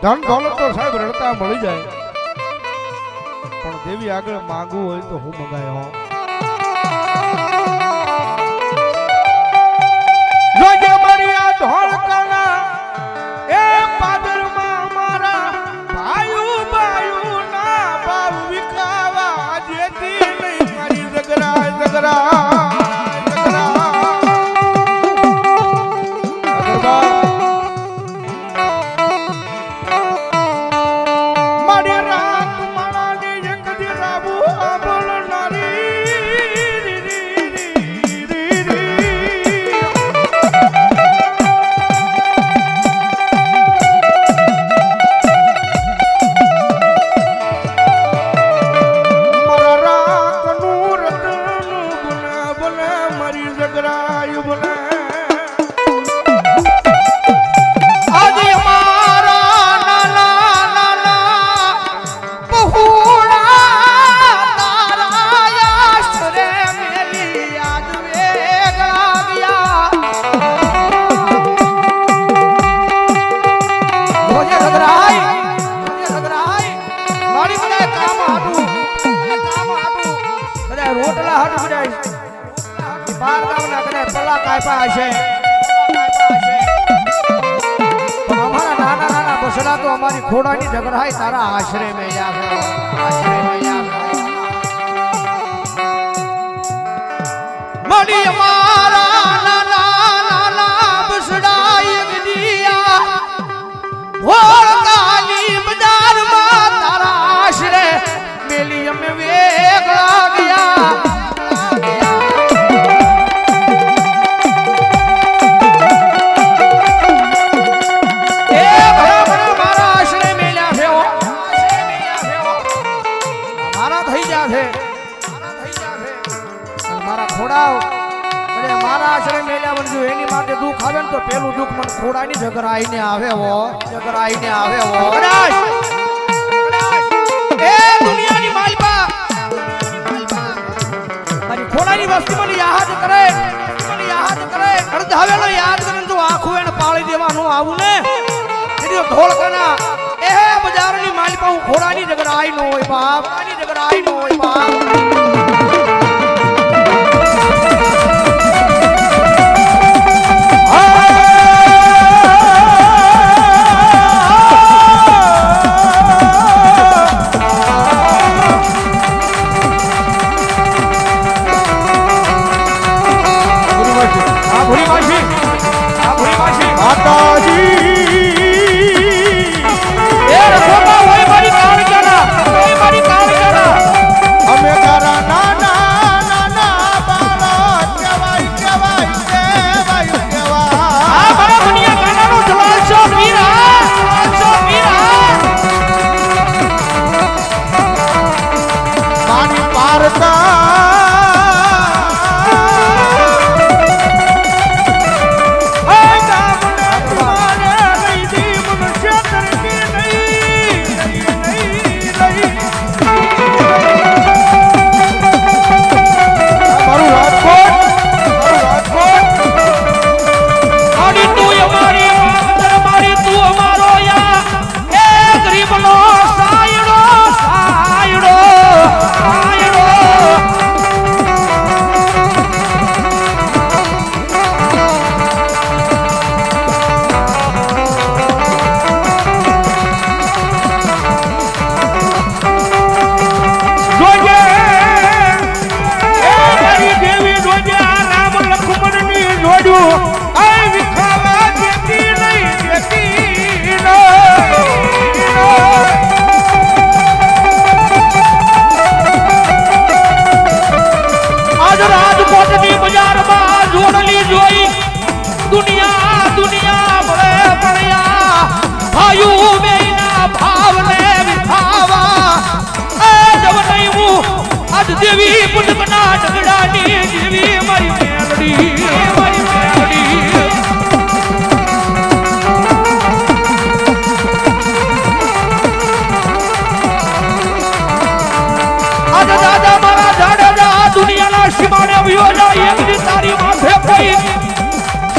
ધન દોલત તો સાહેબ રડતા મળી જાય, પણ દેવી આગળ માંગવું હોય તો હું મંગાય હો. જોજે મારી આ ધોળકાના એ પાદરમાં મારા ભાયુ બાયુ ના ભાવ વિકાવા જેથી નહીં મારી જગરા જગરા તો અમારી ખોડાની ઝઘડાઈ તારા આશરે મેં મળી અમારા નાના નાના બસડાઈ ગદિયા હોળકાની બજારમાં તારા આશરે મેલી અમે વેગળા ગયા. મારા આશરે મેલ્યા બનજો એની માટે દુઃખ આવે ને તો પેલું દુઃખ મને ખોડાની ઝઘરાઈને આવે હો, ઝઘરાઈને આવે હો. એ દુનિયાની માલપા મારી ખોડાની વસ્તી મને યાદ કરે, અડધાવેલો યાદ કરે તો આખું એને પાળી દેવાનું આવું ને એની ઢોળકાના એ બજારની માલપા હું ખોડાની ઝઘરાઈ નો હોય બાપ, ઝઘરાઈ નો હોય બાપ. દેવી પુટકના ઢગડાની દેવી મારી મેલડી, મારી મેલડી. આજ દાદા મારા જાડેજા દુનિયાના સીમાને વિયો જાય એકની તારી માથે પડી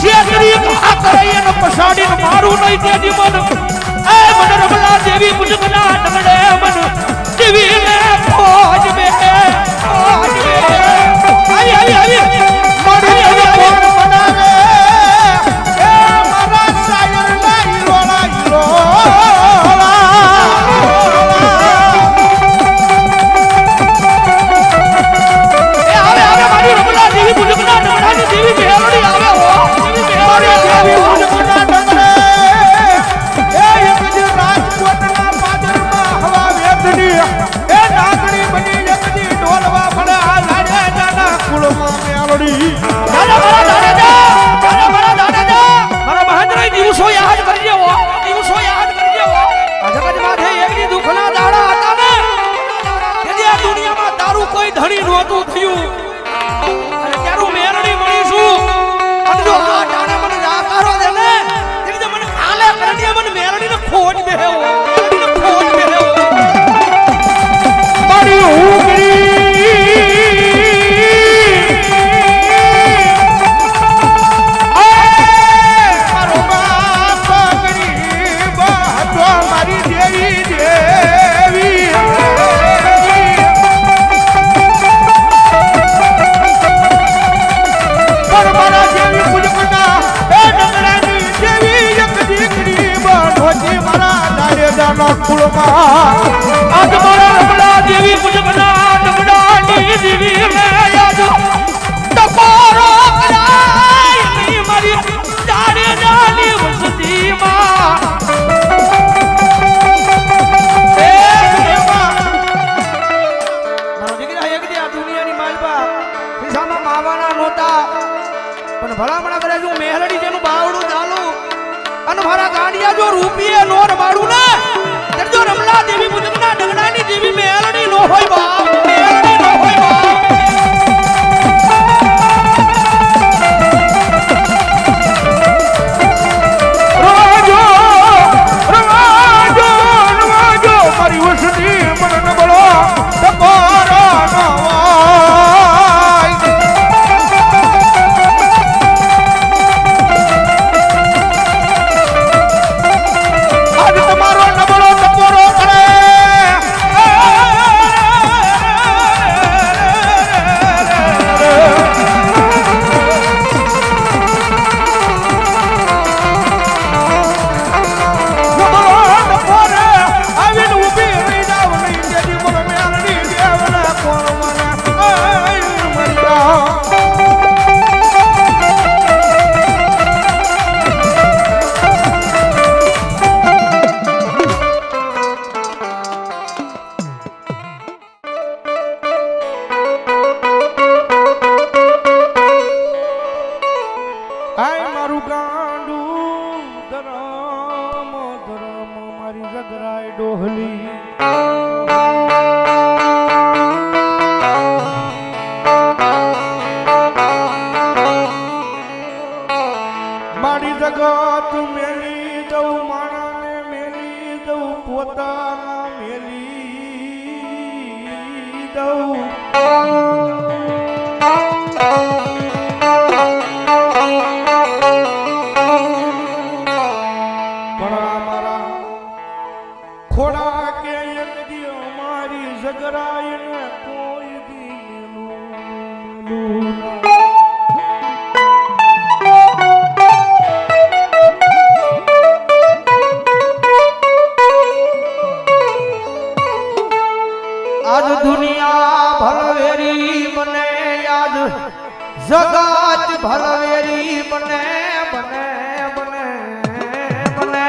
શેતરી ઘા કરે એને પછાડીને મારું નહીં તેની મન એ મને પણ મારા ગાંડિયા જો રૂપિયે નોર માડું ને ત્યારે જો રમલા દેવી મુજબના ડગડાની દેવી મેલડી નો હોય બાપ મેલડી નો હોય બાપ મારી ઉસની મન નબળો તમારા આજ તમારો નબળો ટપોરો કરે મારી જગત મેલી દઉં માણાને મેલી દઉં પોતાના મેલી દઉં પણ મારા ખોડા કે એક દી મારી જગરાય ને કોઈ દી મેલું આજ દુનિયા ભલવેરી બને આજ જગત ભલવેરી બને બને બને બને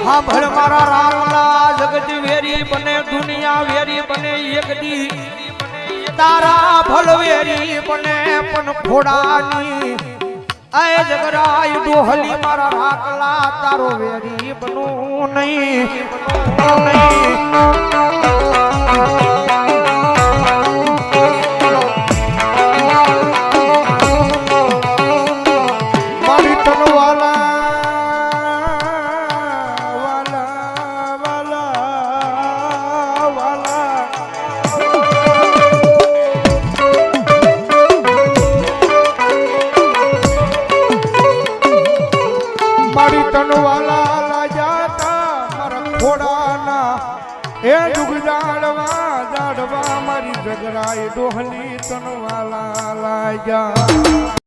હા ભળ મારા રામલા જગત વેરી બને દુનિયા વેરી બને એક દી તારા ભલવેરી બને પણ ખોડાની આય જગરાય ડોહલી મારા રાખલા તારો વેરી બનું નહીં મારી તનવાલા મારી તનવાલા લાજાતા મારા ખોડાના એ જુગ જાડવા મારી જગરાય ડોહલી તનવાલા લાજા